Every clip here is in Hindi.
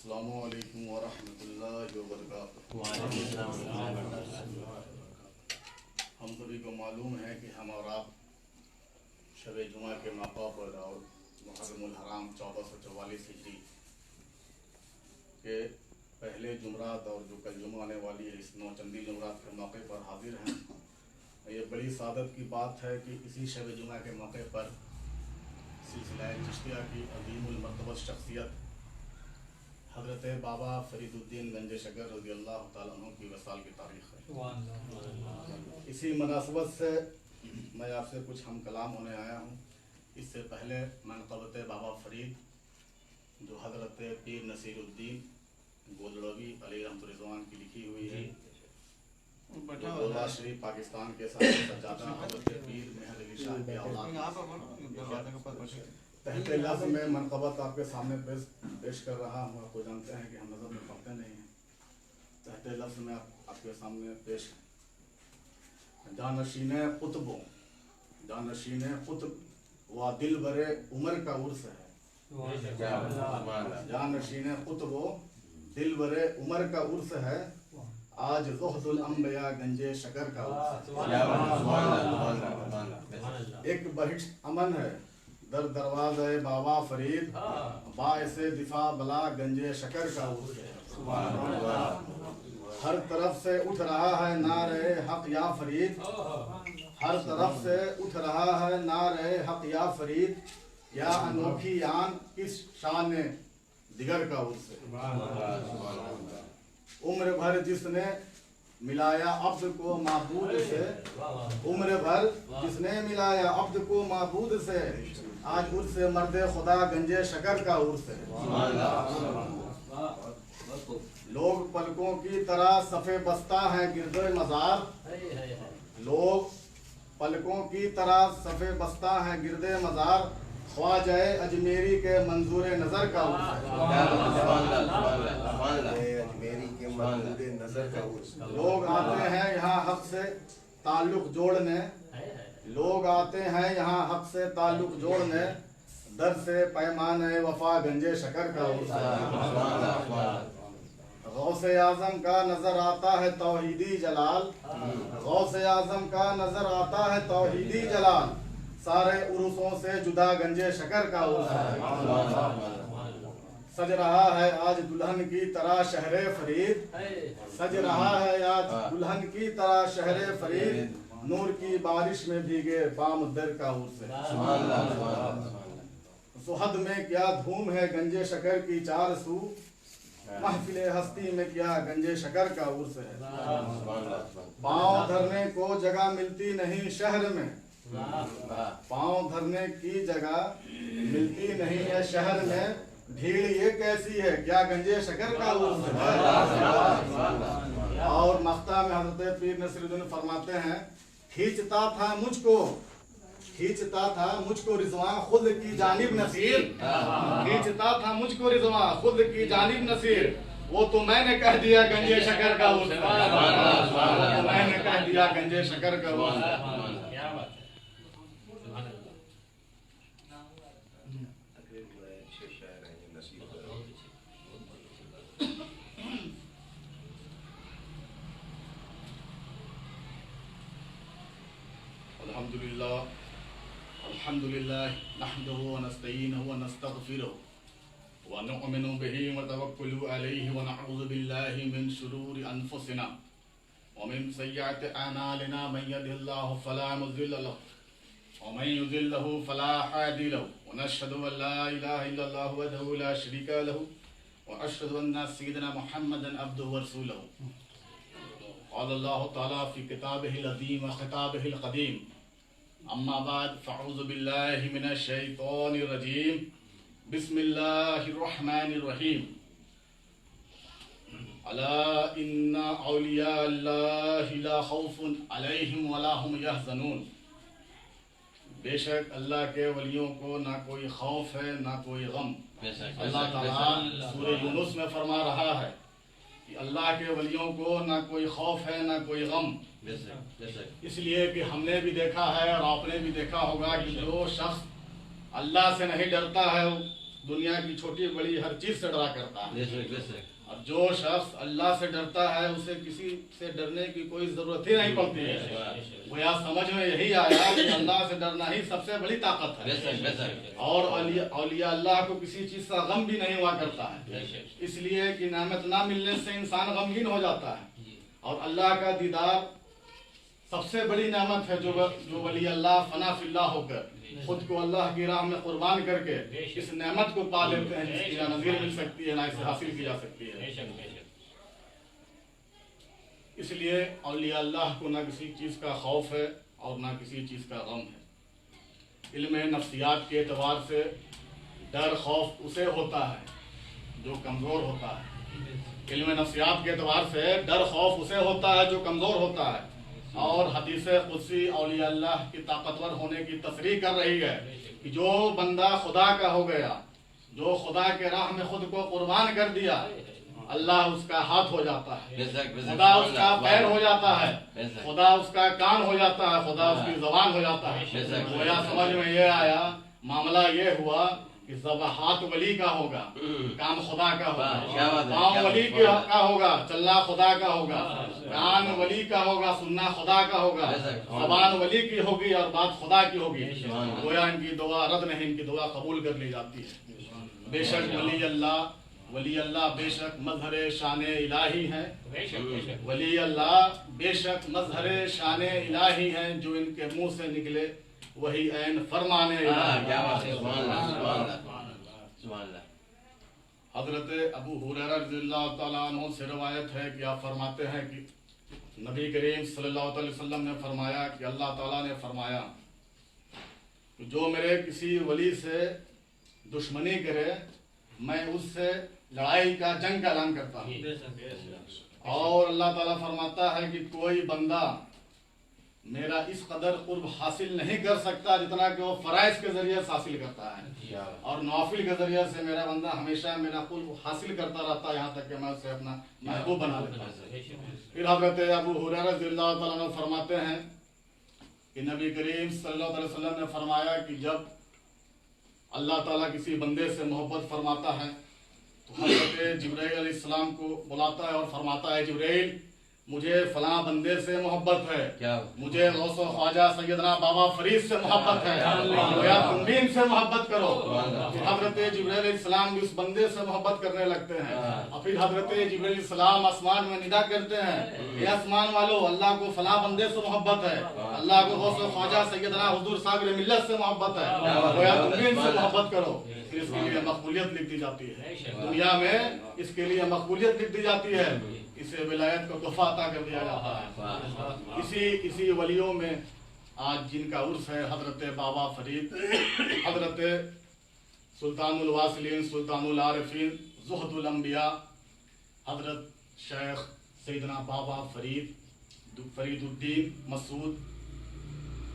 अस्सलामु अलैकुम वरहमतुल्लाहि वबरकातुहू। हम सभी को मालूम है कि हम और आप शब जुमा के मौका पर और मुहर्रमुल हराम 1444 हिजरी के पहले जुमरात और जो कल जुमा आने वाली है इस नौचंदी जुमरात के मौके पर हाजिर हैं। ये बड़ी सादत की बात है कि इसी शब जुमा के मौके पर सिलसिला चिश्तिया की अज़ीमुल मर्तबत शख्सियत हज़रत बाबा फरीदुद्दीन गंज शकर रज़ी अल्लाह तआला अन्हु की वसाल की तारीख़ है। इसी मुनासबत से मैं आपसे कुछ हम कलाम होने आया हूँ। इससे पहले मनक़बत बाबा फरीद जो हज़रत पीर नसीरुद्दीन गोलड़वी अलैहि रहमतुल्लाह की लिखी हुई है, गोलवा शरीफ पाकिस्तान के साथ सज्जादा हज़रत पीर मेहर अली शाह के औलाद पहले लफ्ज़ में मनक़बत आपके सामने पेश कर रहा हूँ। आपको जानते हैं कि हम नज़र में पढ़ते नहीं हैं। पहले लफ्ज़ में आपके सामने पेश है। जानशीने कुतुबों, जानशीने कुतुब व दिल बरे उमर का उर्स है। जानशीने कुतुबों दिल बरे उमर का उर्स है, आज ज़ुहदुल अंबिया गंजे शकर का उर्स है। एक बहिश्त अमन है दर दरवाज़े बाबा फरीद, बाइसे दिफा बला गंजे शकर का उर्स है। हर तरफ से उठ रहा है नारे हक या फरीद, हर तरफ से उठ रहा है नारे हक या फरीद, या अनोखी आन किस शान दिगर का उर्स है। उम्र भर जिसने मिलाया अब्द को माबूद से, उम्र भर जिसने मिलाया अब्द को माबूद से, आज उर्स मर्द खुदा गंजे शकर का उर्स है। लोग पलकों की तरह सफ़े बस्ता है गिरदे मज़ार, लोग पलकों की तरह सफ़े बस्ता है गिरदे मज़ार, ख्वाजा अजमेरी के मंजूर नज़र का उर्स है। लोग आते हैं यहाँ हक से ताल्लुक़ जोड़ने, लोग आते हैं यहाँ हक से ताल्लुक़ जोड़ने, दर से पैमाने वफा गंजे शकर का उर्स है। गौसे आज़म का नजर आता है तौहीदी जलाल, गौसे आज़म का नजर आता है तौहीदी जलाल, सारे उर्सों से जुदा गंजे शकर का उर्स है। सज रहा है आज दुल्हन की तरह शहरे फरीद, सज रहा है आज दुल्हन की तरह शहरे फरीद, नूर की बारिश में भीगे बाम दर का उर्स है। सुहद में क्या धूम है गंजे शकर की चार सू, महफिले हस्ती में क्या गंजे शकर का उर्स है। पाँव धरने को जगह मिलती नहीं शहर में, पाँव धरने की जगह मिलती नहीं है शहर में, भीड़ ये कैसी है क्या गंजे शकर का उर्स है। और मफ्ता में हज़रत पीर नसीरुद्दीन फरमाते हैं, खींचता था मुझको, खींचता था मुझको रिज़वां खुद की जानिब नसीर, खींचता था मुझको रिज़वां खुद की जानिब नसीर, वो तो मैंने कह दिया गंजे शकर का उर्स है, मैंने कह दिया गंजे शकर का उर्स है। अल्हम्दुलिल्लाह नहमदुहु व नस्तईनुहु व नस्तगफिरुहु व नु'मिनु बिही व तवक्कलु अलैहि व नऊज़ु बिल्लाहि मिन शुरूरि अनफुसिना व मिन सय्यिआति अमालिना मन यहदिल्लाहु फला मुज़िल्ल लहु व मन युज़िल्लहु फला हादिय लहु व नशहदु अन ला इलाहा इल्लल्लाहु वहदहु ला शरीका लहु व अशहदु अन्न सय्यिदना मुहम्मदन अब्दुहु व रसूलुहु। क़ाल अल्लाहु तआला फ़ी किताबिहिल अज़ीम व ख़िताबिहिल क़दीम, अम्मा बाद फ़अऊज़ु बिल्लाहि मिनश शैतानिर रजीम, बिस्मिल्लाहिर रहमानिर रहीम। अला इन्ना औलिया अल्लाहि ला खौफुन अलैहिम व ला हुम यहज़नून, बेशक अल्लाह के वलियों को ना कोई खौफ है ना कोई गम। अल्लाह ताला सूरह यूनुस में फरमा रहा है कि अल्लाह के वलियों को ना कोई खौफ है ना कोई गम। इसलिए कि हमने भी देखा है और आपने भी देखा होगा कि जो शख्स अल्लाह से नहीं डरता है दुनिया की छोटी बड़ी हर चीज से डरा करता है। बेशक। और जो शख्स अल्लाह से डरता है उसे किसी से डरने की कोई जरूरत ही नहीं पड़ती है। वो यहाँ समझ में यही आया कि अल्लाह से डरना ही सबसे बड़ी ताकत है। और औलिया अल्लाह को किसी चीज का गम भी नहीं हुआ करता है, इसलिए कि नेमत ना मिलने से इंसान गमगीन हो जाता है। और अल्लाह का दीदार सबसे बड़ी नेमत है जो वली अल्लाह फना फिल्लाह होकर खुद को अल्लाह की राह में कुर्बान करके इस नेमत को पा लेते हैं, जिसकी ना नज़ीर मिल सकती है ना इसे हासिल की जा सकती है। इसलिए औलिया अल्लाह को ना किसी चीज़ का खौफ है और ना किसी चीज़ का गम है। इल्म नफ्सियात के एतबार से डर खौफ उसे होता है जो कमज़ोर होता है। इल्म नफ्सियात के एतबार से डर खौफ उसे होता है जो कमज़ोर होता है। और हदीस कुदसी औलिया अल्लाह की ताकतवर होने की तस्रीह कर रही है कि जो बंदा खुदा का हो गया, जो खुदा के राह में खुद को कुर्बान कर दिया, अल्लाह उसका हाथ हो जाता है, खुदा उसका पैर हो जाता है, खुदा उसका कान हो जाता है, खुदा उसकी जबान हो जाता है। गोया समझ में ये आया, मामला ये हुआ कि जब हाथ वली का होगा, काम खुदा का होगा, पाँव वली का होगा, चलना खुदा का होगा, कान वली का होगा, सुनना खुदा का होगा, जबान वली की होगी और बात खुदा की होगी। गोया इनकी दुआ रद्द नहीं, इनकी दुआ कबूल कर ली जाती है। बेशक वली अल्लाह बेशक मजहर शान इलाही है। वली अल्लाह बेशक मजहर शान इलाही है, जो इनके मुंह से निकले वही ऐन फरमाने। हजरत अबू हुरैरा रज़ियल्लाहु तआला अन्हु से रवायत है कि आप फरमाते हैं कि नबी करीम सल्लल्लाहु अलैहि वसल्लम ने फरमाया कि अल्लाह ताला ने फरमाया कि जो मेरे किसी वली से दुश्मनी करे, मैं उससे लड़ाई का जंग का ऐलान करता हूँ। और अल्लाह ताला फरमाता है कि कोई बंदा मेरा इस कदर कुर्ब हासिल नहीं कर सकता जितना कि वो फराइज के जरिए से हासिल करता है, और नौफिल के जरिए से मेरा बंदा हमेशा मेरा कुर्ब हासिल करता रहता है, यहाँ तक कि मैं उसे अपना महबूब बना लेता हूँ। फिर हजरत अबू हुरैरा रज़ियल्लाहु तआला अन्हु फरमाते हैं कि नबी करीम सल्लल्लाहु अलैहि वसल्लम ने फरमाया कि जब अल्लाह ताला किसी बंदे से मोहब्बत फरमाता है तो हजरत जिब्राइल अलैहिस्सलाम को बुलाता है और फरमाता है, जिब्राइल मुझे फलां बंदे से मोहब्बत है, मुझे गौसो ख्वाजा सैयदना बाबा फरीद से मोहब्बत है, या तुम भी इनसे मोहब्बत करो। हजरत जिब्राइल अलैहिस्सलाम भी उस बंदे से मोहब्बत करने लगते हैं। और फिर हजरत जिब्राइल अलैहिस्सलाम आसमान में निदा करते हैं, ये आसमान वालों, अल्लाह को फलां बंदे से मोहब्बत है, अल्लाह को गौसो ख्वाजा सैयदना हुजूर साबिर मिल्लत से मोहब्बत है, या तुम भी इनसे मोहब्बत करो। फिर इसके लिए मकबूलियत लिख दी जाती है, दुनिया में इसके लिए मकबूलियत लिख दी जाती है, इसे विलायत को तोहफा अता कर दिया जाता है। इसी वलियों में आज जिनका उर्स है हजरत बाबा फरीद, हजरत सुल्तानुल वासिलीन, सुल्तानुल आरिफीन, ज़ुहदुल अंबिया, हजरत शेख सैयदना बाबा फरीदुद्दीन मसूद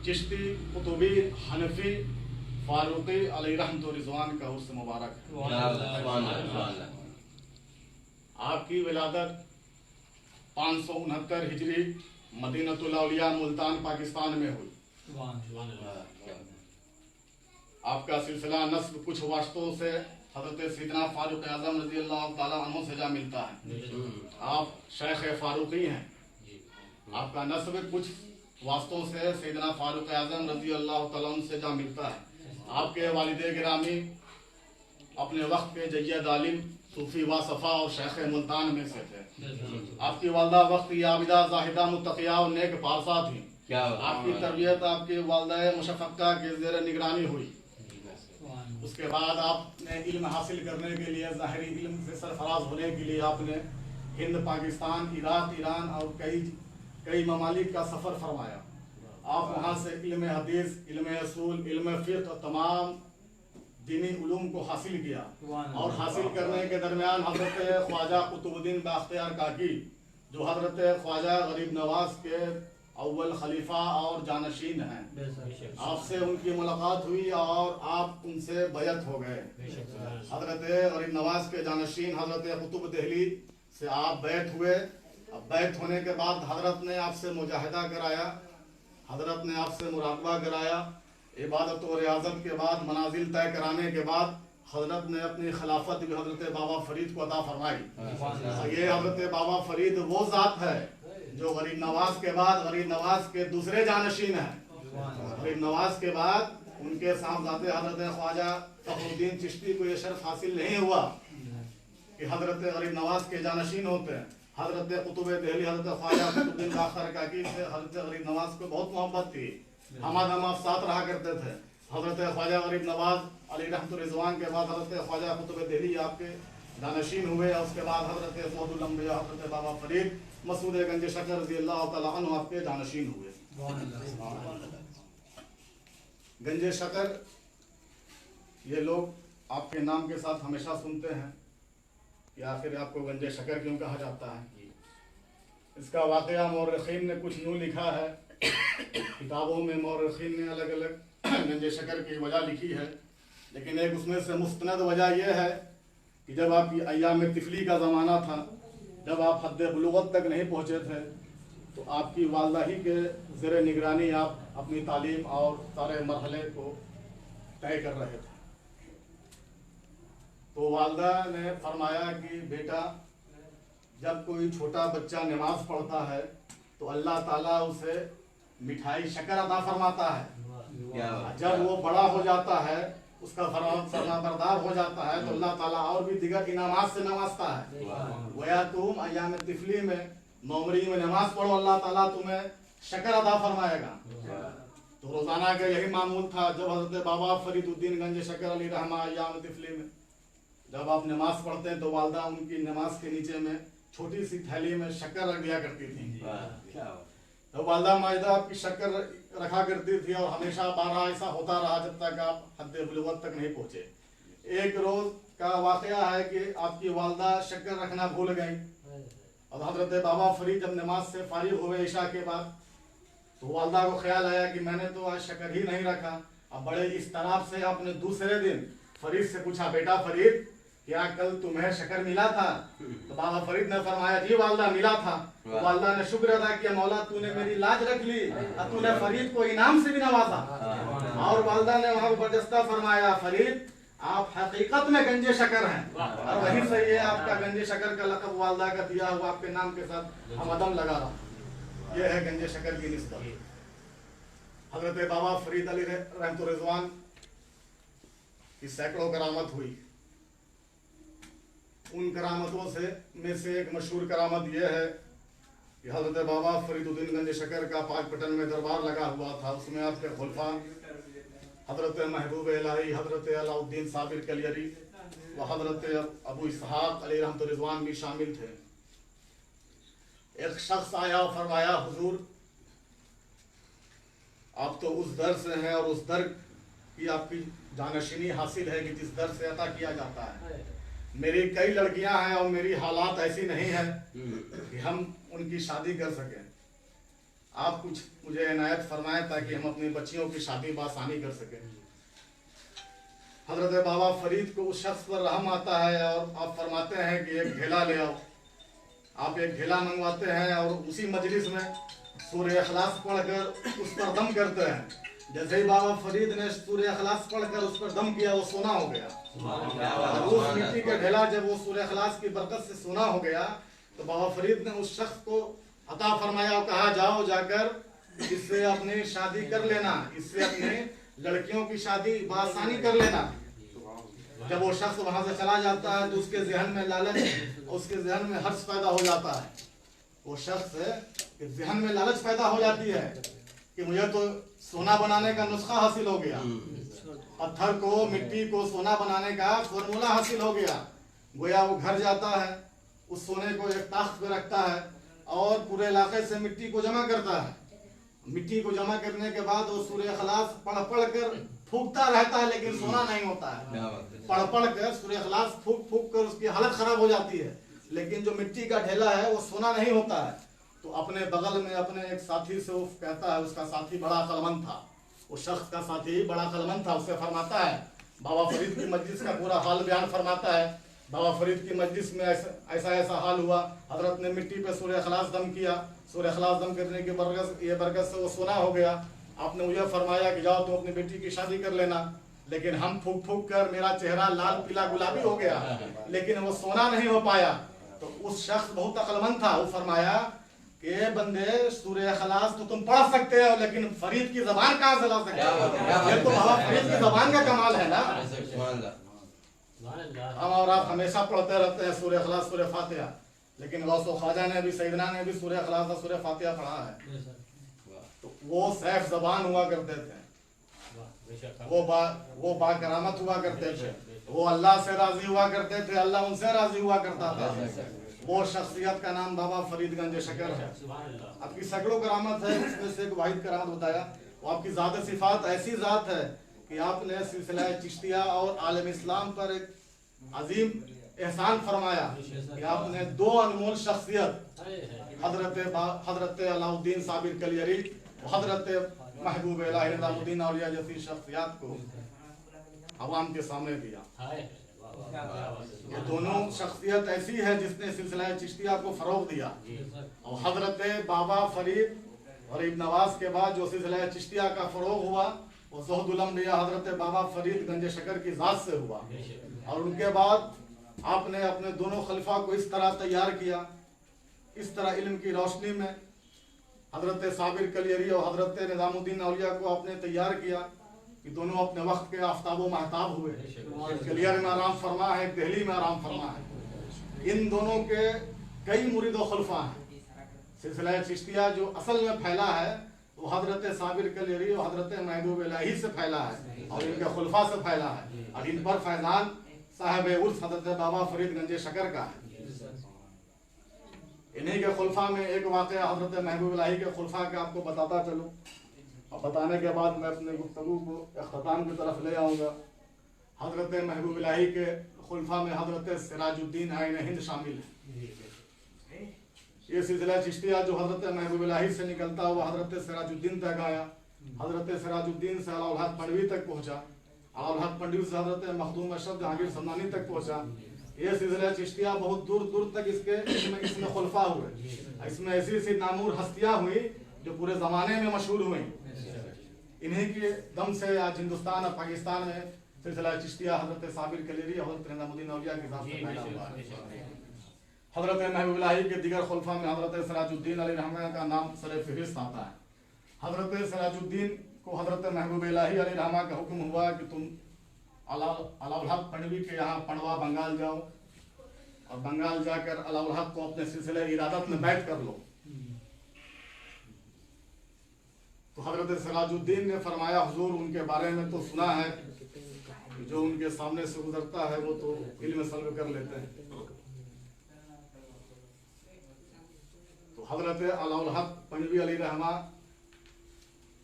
चिश्ती कुतुबी हनफी फारूकी अलैहि रहमतुर रिज़वान का उर्स मुबारक है। आपकी विलादत 569 हिजरी मदीनतुल औलिया मुल्तान पाकिस्तान में हुई। आपका सिलसिला नस्ब कुछ वास्तों से हजरत सैयदना फारूक आजम रज़ियल्लाहु ताला अन्हु से जा मिलता है। आप शेख फारूकी हैं। आपका नस्ब कुछ वास्तों से सैयदना फारूक आजम रज़ियल्लाहु ताला अन्हु से जा मिलता है। आपके वालिदे गिरामी अपने वक्त के जय्यद आलिम सूफी व सफ़ा और शेख मुल्तान में से थे। आपकी वालदा वक्त आबिदा जाहिदा मुत्तकिया और नेक पारसा थी। आपकी तरबियत आपकी वालदा मुशफ़क़्क़ा के ज़ेर निगरानी हुई। उसके बाद आपने इल्म हासिल करने के लिए, ज़ाहिरी इल्म से सरफराज होने के लिए आपने हिंद, पाकिस्तान, इराक, ईरान और कई ममालिक का सफ़र फरमाया। आप वहाँ से इल्म हदीस, इल्म असूल, इल्म फ़िक़्ह तमाम दीनी उलूम को हासिल किया। और हासिल करने के दरमियान हजरत ख्वाजा कुतुबुद्दीन बाख्तियार काकी, जो हजरत ख्वाजा गरीब नवाज के अव्वल खलीफा और जानशीन हैं, आपसे उनकी मुलाकात हुई और आप उनसे बैत हो गए। हजरत गरीब नवाज के जानशीन हजरत कुतुब दहली से आप बैत हुए। अब बैत होने के बाद हजरत ने आपसे मुजाहिदा कराया, हजरत ने आपसे मुराकबा कराया। इबादत और रियाजत के बाद मनाजिल तय कराने के बाद हजरत ने अपनी खिलाफत भी हजरत बाबा फरीद को अता फरमाई। ये हजरत बाबा फरीद वो जात है जो गरीब नवाज के बाद गरीब नवाज के दूसरे जानशीन है। गरीब नवाज के बाद उनके साहबजादे हजरत ख्वाजा फखरुद्दीन चिश्ती को ये शर्फ हासिल नहीं हुआ कि हजरत गरीब नवाज के जानशीन होते हैं। हजरत कुतुब दहली हजरत ख्वाजा कुतुबुद्दीन बाखर काकी से हजरत गरीब नवाज को बहुत मोहब्बत थी, हमाद हम साथ रहा करते थे। हजरत ख्वाजा गरीब नवाज अली रहमतुल रिजवान के बाद हजरत ख्वाजा कुतुब दहली आपके जानशीन हुए और उसके बाद हजरत सऊदुल अंबिया हजरत बाबा फरीद मसूद गंज शकर रज़ी अल्लाह तआला अन्हु आपके जानशीन हुए। गंज शकर ये लोग आपके नाम के साथ हमेशा सुनते हैं कि आखिर आपको गंज शकर क्यों कहा जाता है। इसका वाक़या मौरख़ीन ने कुछ यूँ लिखा है, किताबों में मौरख़ीन ने अलग अलग गंज शकर की वजह लिखी है, लेकिन एक उसमें से मुस्तनद वजह यह है कि जब आपकी अय्याम तिफली का ज़माना था, जब आप हद बुलुगत तक नहीं पहुँचे थे, तो आपकी वालदा ही के ज़ेर निगरानी आप अपनी तालीम और सारे मरहले को तय कर रहे थे। तो वालदा ने फरमाया कि बेटा, जब कोई छोटा बच्चा नमाज पढ़ता है तो अल्लाह ताला उसे मिठाई शक्कर अता फरमाता है। जब वो बड़ा हो जाता है, उसका फरमाबरदार हो जाता है, तो अल्लाह ताला और भी दिगर इनामात से नवाजता है। गोया तुम अय्याम तिफली में नौमरी में नमाज पढ़ो, अल्लाह ताला तुम्हें शक्कर अता फरमाएगा। तो रोजाना का यही मामूल था। जब हजरत बाबा फरीदुद्दीन गंज शकर अली रहमा अय्याम तिफली में जब आप नमाज पढ़ते हैं तो वालदा उनकी नमाज के नीचे में छोटी सी थैली में शक्कर रख दिया करती थी। तो वालदा मायदा आपकी शक्कर रखा करती थी और हमेशा बारहा ऐसा होता रहा जब तक आप हद बुलुगत तक नहीं पहुंचे। एक रोज का वाकया है कि आपकी वालदा शक्कर रखना भूल गई और हजरत बाबा फरीद जब नमाज से फारिग हुए ईशा के बाद, तो वालदा को ख्याल आया कि मैंने तो आज शक्कर ही नहीं रखा। अब बड़े इस तरह से आपने दूसरे दिन फरीद से पूछा, बेटा फरीद, क्या कल तुम्हें शक्कर मिला था? तो बाबा फरीद ने फरमाया, जी वालदा मिला था। वालदा ने शुक्र अदा किया, मौला तूने मेरी लाज रख ली और तूने फरीद को इनाम से भी नवाजा। और वालदा ने वहां बर्जस्ता फरमाया, फरीद आप हकीकत में गंजे शकर हैं और वहीं से ये आपका गंजे शकर का लक़ब वालदा का दिया हुआ आपके नाम के साथ हम अदम लगा रहा। ये है गंजे शकर की निस्बत। हजरत बाबा फरीद अली रहमतुल रिजवान की सैकड़ों करामत हुई। उन करामतों से में से एक मशहूर करामत यह है कि हजरत बाबा फरीदुद्दीन गंज शकर का पाकपटन में दरबार लगा हुआ था। उसमें आपके खुलफा हजरत महबूब इलाही हजरत अलाउद्दीन साबिर कलियरी व हजरत अबू इसहाक अली रहमतुल रिजवान भी शामिल थे। एक शख्स आया और फरमाया, हुजूर आप तो उस दर से हैं और उस दर की आपकी जानशीनी हासिल है कि जिस दर से अता किया जाता है। मेरी कई लड़कियां हैं और मेरी हालात ऐसी नहीं है कि हम उनकी शादी कर सकें। आप कुछ मुझे इनायत फरमाएं ताकि हम अपनी बच्चियों की शादी बासानी कर सकें। हजरत बाबा फरीद को उस शख्स पर रहम आता है और आप फरमाते हैं कि एक ढेला ले आओ। आप एक ढेला मंगवाते हैं और उसी मजलिस में सूरह इखलास पढ़कर उस पर दम करते हैं। जैसे ही बाबा फरीद ने सूरह इखलास पढ़कर उस पर दम किया, वो सोना हो गया। और उस मिट्टी का ढेला जब वो सूरह इखलास की बरकत से सोना हो गया, तो बाबा फरीद ने उस शख्स को अता फरमाया और कहा, जाओ जाकर इससे अपनी शादी कर लेना, इससे अपनी लड़कियों की शादी बासानी कर लेना। जब वो शख्स वहां से चला जाता है तो उसके जहन में लालच, उसके जहन में हर्ष पैदा हो जाता है। वो शख्स के जहन में लालच पैदा हो जाती है कि मुझे तो सोना बनाने का नुस्खा हासिल हो गया, पत्थर को मिट्टी को सोना बनाने का फॉर्मूला हासिल हो गया। गोया वो घर जाता है, उस सोने को एक ताख्त पे रखता है और पूरे इलाके से मिट्टी को जमा करता है। मिट्टी को जमा करने के बाद वो सूरह इखलास पढ़ पढ़ कर फूकता रहता है, लेकिन सोना नहीं होता है। पढ़ पढ़ कर सूरह इखलास फूक फूक कर उसकी हालत खराब हो जाती है, लेकिन जो मिट्टी का ढेला है वो सोना नहीं होता है। तो अपने बगल में अपने एक साथी से वो कहता है, उसका साथी बड़ा अक्लमंद था, उस शख्स का साथी बड़ा अक्लमंद था। उससे फरमाता है, बाबा फरीद की मजलिस का पूरा हाल बयान फरमाता है। बाबा फरीद की मजलिस में ऐसा हाल हुआ, हजरत ने मिट्टी पे सूरह इखलास दम किया, सूरह इखलास दम करने की बरकत से वो सोना हो गया। आपने मुझे फरमाया कि जाओ तुम अपनी बेटी की शादी कर लेना। लेकिन हम फूक फूक कर मेरा चेहरा लाल पीला गुलाबी हो गया, लेकिन वो सोना नहीं हो पाया। तो उस शख्स बहुत अक्लमंद था, वो फरमाया कि बंदे सूरह इखलास तो तुम पढ़ सकते हो, लेकिन फरीद की जबान कहाँ से ला सकते हो? ये तो बाबा फरीद की जबान का कमाल है ना। हम और आप हमेशा पढ़ते रहते हैं सूरह इखलास सूरह फातिहा, लेकिन गौसो ख्वाजा ने भी, सैयदना ने भी सूरह इखलास और सूरह फातिहा पढ़ा है। तो वो सैफ जबान हुआ करते थे, वो बाकरामत हुआ करते थे, वो अल्लाह से राजी हुआ करते थे, अल्लाह उनसे राजी हुआ करता था। वो शख्सियत का नाम बाबा फरीद गंज शकर है। आपकी सैकड़ों करामत है, उसमें से एक वाहिद करामत बताया। वो आपकी ज़ात सिफात ऐसी ज़ात है कि आपने सिलसिला चिश्तिया और आलम इस्लाम पर एक अजीम एहसान फरमाया कि आपने दो अनमोल शख्सियत हजरत अलाउद्दीन साबिर कलियरी, हजरत महबूब इलाही निज़ामुद्दीन औलिया जैसी शख्सियत को अवाम के सामने दिया। ये दोनों शख्सियत ऐसी है जिसने सिलसिला चिश्तिया को फरोग दिया। और हजरत बाबा फरीद गरीब नवाज के बाद जो सिलसिला चिश्तिया का फरोग हुआ, वो ज़ोहदुल अंबिया हजरत बाबा फरीद गंज शकर की ज़ात से हुआ। और उनके बाद आपने अपने दोनों खलीफा को इस तरह तैयार किया, इस तरह इल्म की रोशनी में हजरत साबिर कलियरी और हजरत निज़ामुद्दीन औलिया को आपने तैयार किया कि दोनों अपने वक्त के आफ्ताब व महताब हुए। एक कलियर में आराम फरमा है, एक दिल्ली में आराम फरमा है। इन दोनों के कई मुरीद व खलीफा हैं। सिलसिला चिश्तिया जो असल में फैला है वो हजरत साबिर कलियरी और हजरत महबूब इलाही से फैला है और इनके खलीफा से फैला है। और इन पर फैजान साहब उर्स हजरत बाबा फरीद गंज शकर का है। इन्हीं के खुलफा में एक वाक़या हजरत महबूब इलाही के खुलफा के आपको बताता चलूँ, और बताने के बाद मैं अपने गुफ्तगू को अख्ताम की तरफ ले आऊँगा। हजरत महबूब इलाही के खुलफा में हजरत सिराजुद्दीन आइन हिंद शामिल है। ये सिलसिला चिश्तिया जो हजरत महबूब इलाही से निकलता हुआ हजरत सिराजुद्दीन तक आया, हजरत सिराजुद्दीन से अलाउल हक पंडवी तक पहुँचा, अलाउल हक पंडवी से हजरत मखदूम अशरफ जहांगीर समनानी तक पहुँचा। ये सिलसिला चिश्तिया बहुत दूर दूर तक इसमें खुलफा हुए। इसमें ऐसी ऐसी नामूर हस्तियाँ हुई जो पूरे ज़माने में मशहूर हुई। इन्हीं के दम से आज हिंदुस्तान और पाकिस्तान में सिलसिला चिश्तिया हजरत साबिर कलियरी, हजरत निज़ामुद्दीन औलिया के साथ फैला हुआ है। हजरत महबूब इलाही के दिगर खुलफा में हजरत सिराजुद्दीन अलैहि रहमतुल्लाह का नाम सरे फहरिस्त आता है। हजरत सिराजुद्दीन को हजरत महबूब इलाही अलैहि रहमतुल्लाह का हुक्म हुआ कि तुम अलाउल हक पंडवी के यहाँ पड़वा बंगाल जाओ और बंगाल जाकर अलाउल हक को अपने सिलसिले इरादत में बैठ कर लो। तो हजरत सिराजुद्दीन ने फरमाया, हुजूर उनके बारे में तो सुना है कि जो उनके सामने से गुजरता है वो तो इल्म सल्ब कर लेते हैं। तो हजरत अलाउल हक पंडवी अलैहि रहमा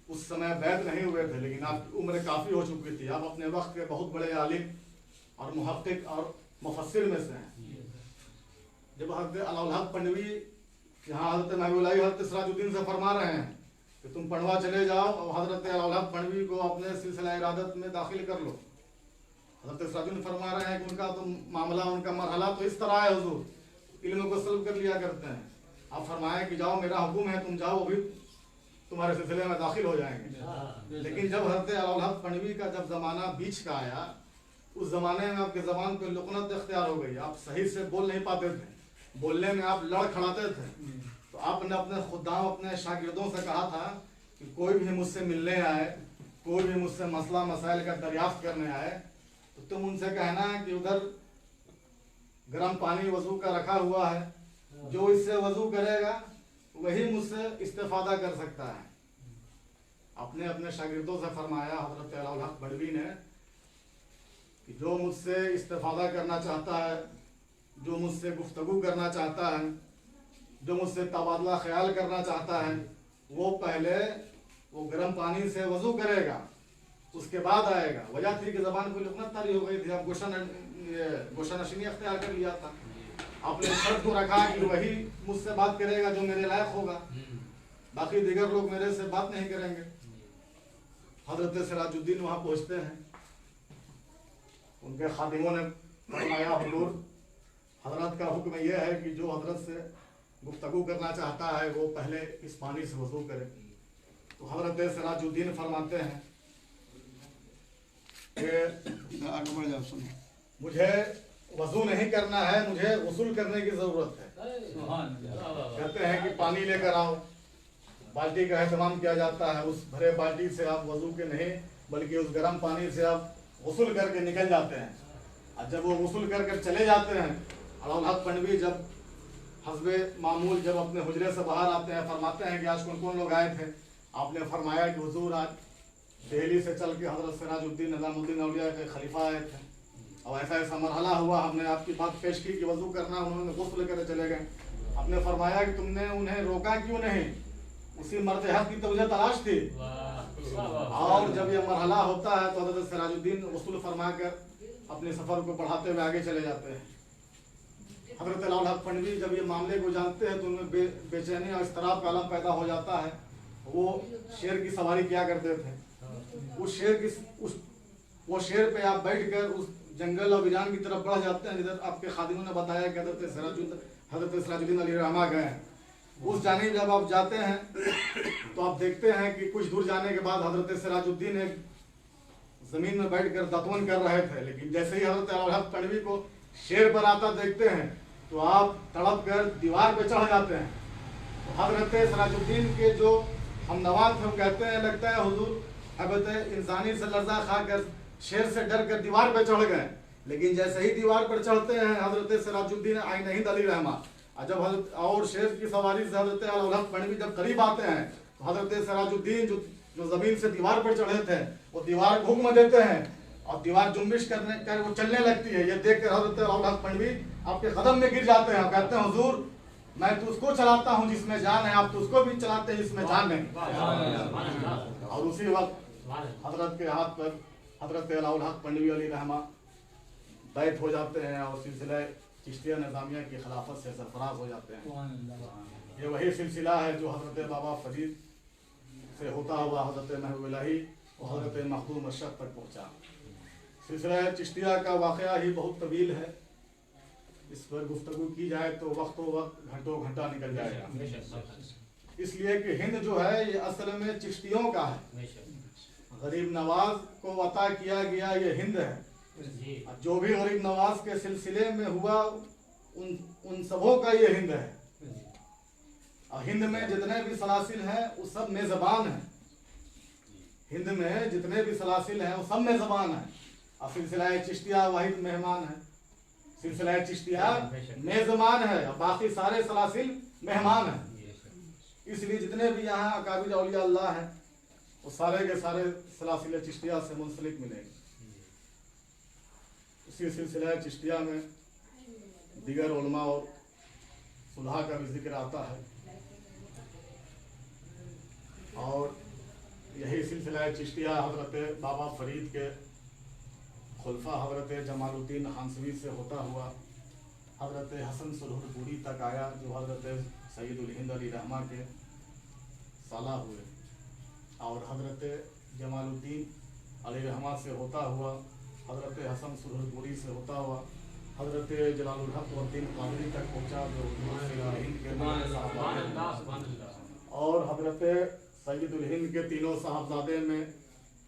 उस समय वैद नहीं हुए थे, लेकिन आपकी उम्र काफ़ी हो चुकी थी। आप अपने वक्त के बहुत बड़े आलिम और मुहक्किक और मुफस्सिर में से हैं। जब हजरत अलाउल हक पंडवी यहाँ हजरत महबूब इलाही हजरत सिराजुद्दीन से फरमा रहे हैं कि तुम पड़वा चले जाओ और हजरत अलाउल हक पंडवी को अपने सिलसिला इरादत में दाखिल कर लो। हजरत सिराजुद्दीन फरमा रहे हैं कि उनका तो मामला, उनका मरहला तो इस तरह है हुजूर, इल्म को सल्ब कर लिया करते हैं। आप फरमाएं कि जाओ, मेरा हुक्म है, तुम जाओ, अभी तुम्हारे सिलसिले में दाखिल हो जाएंगे। लेकिन जब हजरत अलाउल हक पंडवी का जब ज़माना बीच का आया, उस ज़माने में आपके ज़बान पे लुकनत इख्तियार हो गई। आप सही से बोल नहीं पाते थे, बोलने में आप लड़ खड़ाते थे। तो आपने अपने खुदाम, अपने शागिर्दों से कहा था कि कोई भी मुझसे मिलने आए, कोई भी मुझसे मसला मसाइल का दरियाफ्त करने आए, तो तुम उनसे कहना है कि उधर गर्म पानी वज़ू का रखा हुआ है, जो इससे वज़ू करेगा वही मुझसे इस्तेफादा कर सकता है। अपने अपने शागिर्दों से फरमाया हजरत अलाउल हक पंडवी ने कि जो मुझसे इस्तेफादा करना चाहता है, जो मुझसे गुफ्तगू करना चाहता है, जो मुझसे तबादला ख्याल करना चाहता है, वो पहले वो गर्म पानी से वज़ू करेगा, उसके बाद आएगा। वजह थी कि ज़बान को लुकनत तारी हो गई थी, अब गोशा नशीनी अख्तियार कर लिया था। आपने शर्त को रखा कि वही मुझसे बात करेगा जो मेरे लायक होगा, बाकी दिगर लोग मेरे से बात नहीं करेंगे। हजरत सिराजुद्दीन वहाँ पहुँचते हैं, उनके खादिमों ने फरमाया, हुजूर हजरत का हुक्म यह है कि जो हजरत से गुफ्तगू करना चाहता है वो पहले इस पानी से वज़ू करे। तो हजरत सिराजुद्दीन फरमाते हैं कि आगे बढ़ जाओ, सुनो। मुझे वजू नहीं करना है, मुझे गुस्ल करने की जरूरत है। कहते हैं कि पानी लेकर आओ, बाल्टी का एहतमाम किया जाता है, उस भरे बाल्टी से आप वजू के नहीं बल्कि उस गर्म पानी से आप गुस्ल करके निकल जाते हैं। और जब वो गुस्ल करके चले जाते हैं, अलाउल हक पनवी जब हस्बे मामूल जब अपने हुजरे से बाहर आते हैं, फरमाते हैं कि आज कौन कौन लोग आए थे। आपने फरमाया कि हुजूर आज दिल्ली से चल के हजरत सिराजुद्दीन निज़ामुद्दीन औलिया के खलीफा आए थे, और ऐसा ऐसा मरहला हुआ, हमने आपकी बात पेश की कि वजू करना, उन्होंने गुस्ल करके चले गए। आपने फरमाया कि तुमने उन्हें रोका क्यों नहीं, उसी मर्द हक की तो मुझे तलाश थी। और जब ये मरहला होता है तो हजरत सिराजुद्दीन गुस्ल फरमा कर अपने सफर को बढ़ाते हुए आगे चले जाते हैं। हजरत अलाउल हक पनवी जब ये मामले को जानते हैं तो उनमें बेचैनी और इस्तराब का आलम पैदा हो जाता है। वो शेर की सवारी किया करते थे। वो शेर पे आप बैठकर उस जंगल और वीरान की तरफ बढ़ जाते हैं जिधर आपके खादिमों ने बताया कि हजरत सिराजुद्दीन अली रहमा गए हैं। उस जानिब जब आप जाते हैं तो आप देखते हैं कि कुछ दूर जाने के बाद हजरत सिराजुद्दीन एक जमीन में बैठकर दतवन कर रहे थे, लेकिन जैसे ही हजरत अलाउल हक पनवी को शेर पर आता देखते हैं तो आप तड़प कर दीवार पे चढ़ जाते हैं। तो हजरत सिराजुद्दीन के जो हम नवाज थे, हम कहते हैं लगता है हुजूर हैबत इंसानी से लर्जा खाकर शेर से डर कर दीवार पे चढ़ गए। लेकिन जैसे ही दीवार पर चढ़ते हैं हजरत सिराजुद्दीन आइन हिंद अली रहमा, जब हजरत और शेर की सवारी से हजरत अलाउल हक पनवी जब करीब आते हैं तो हजरत सिराजुद्दीन जो जमीन से दीवार पर चढ़े थे वो दीवार को हुक्म देते हैं और दीवार जुम्बिश करने कर वो चलने लगती है। ये देख कर हजरत अलाउल हक पनवी आपके कदम में गिर जाते हैं, कहते हैं हुजूर मैं तो उसको चलाता हूँ जिसमें जान है, आप तो उसको भी चलाते हैं जिसमें जान नहीं। और उसी वक्त हजरत के हाथ पर हजरत अलाउल हक पनवी अली रहमा बैठ हो जाते हैं और सिलसिला चिश्तिया निज़ामिया की खिलाफत से सरफराज हो जाते हैं। ये वही सिलसिला है जो हजरत बाबा फरीद से होता हुआ हजरत महबूब इलाही और हजरत मखदूम अशरफ तक पहुँचा। सिलसिला चिश्तिया का वाक़या ही बहुत तवील है, इस पर गुफ्तगू की जाए तो वक्त घंटों घंटा निकल जाएगा। इसलिए कि हिंद जो है ये असल में चिश्तियों का है। गरीब नवाज को अता किया गया ये हिंद है। जो भी गरीब नवाज के सिलसिले में हुआ उन सबों का ये हिंद है। और हिंद में जितने भी सलासिल हैं वो सब मेज़बान हैं। हिंद में जितने भी सलासिल हैं वो सब मेज़बान हैं। और सिलसिला चिश्तिया वाहिद मेहमान है। सिलसिला चिश्तिया मेज़बान है और बाकी सारे सलासिल मेहमान हैं। इसलिए जितने भी यहाँ अकाबिर औलिया अल्लाह हैं वो सारे के सारे सलासिल चिश्तिया से मुंसलिक मिलेंगे। इसी सिलसिला चिश्तिया में दीगर उलमा और सुलहा का भी जिक्र आता है। और यही सिलसिला चिश्तिया हजरत बाबा फरीद के खुलफा हजरत जमालुद्दीन हांसवी से होता हुआ हजरत हसन सुरहुरपुरी तक आया, जो हजरत सैयदुल हिंद अली रहमा के साला हुए। और हजरत जमालुद्दीन अली रहमा से होता हुआ हजरत हसन सुरहुरपुरी से होता हुआ हजरत जलालुल हक वद्दीन कादरी तक पहुँचा, जो हिंद के और हजरत सैयदुल हिंद के तीनों साहबजादे में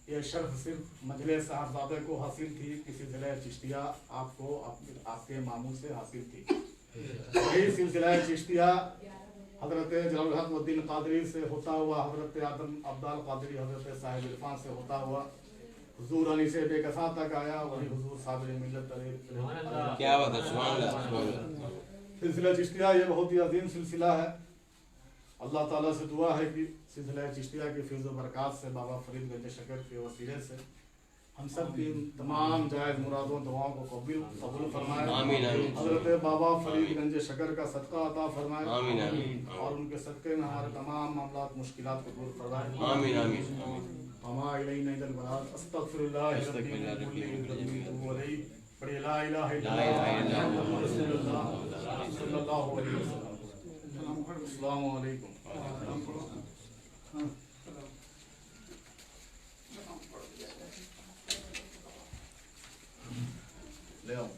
ये शर्फ सिर्फ मजले साहबजादे को हासिल थी, किसी सिलसिला चिश्तिया आपको आपके मामू से हासिल थी। वही सिलसिला चिश्तिया हजरत जलालुल हक वद्दीन कादरी से होता हुआ हजरत आदम अब्दाल कादरी हजरत साहिब इरफान से होता हुआ हुजूर अली से बेकसा तक आया। वही हुजूर साबिर मिल्लत क्या बात है, सुभान अल्लाह। सिलसिला चिश्तिया ये बहुत ही अजीम सिलसिला है। अल्लाह ताला से दुआ है कि सिलसिला चिश्तिया के फैज़ व बरक़ात से बाबा फरीद गंज शकर के वसीले से हम सब की तमाम जायज़ मुरादों दुआओं को कबूल फरमाए। हज़रत बाबा फरीद गंज शकर का सदका अता फरमाए और उनके सदक़े में हमारे तमाम मामलात मुश्किलात को दूर फरमाए। आमीन आमीन। हमा इलैना इल्लल बलाग अस्तगफिरुल्लाह पढ़िए ला इलाहा इल्लल्लाह सल्लल्लाहु अलैहि वसल्लम। अस्सलामु अलैकुम। ले आओ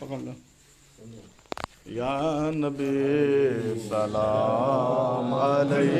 पकड़ लो। या नबी सलाम अलैहि।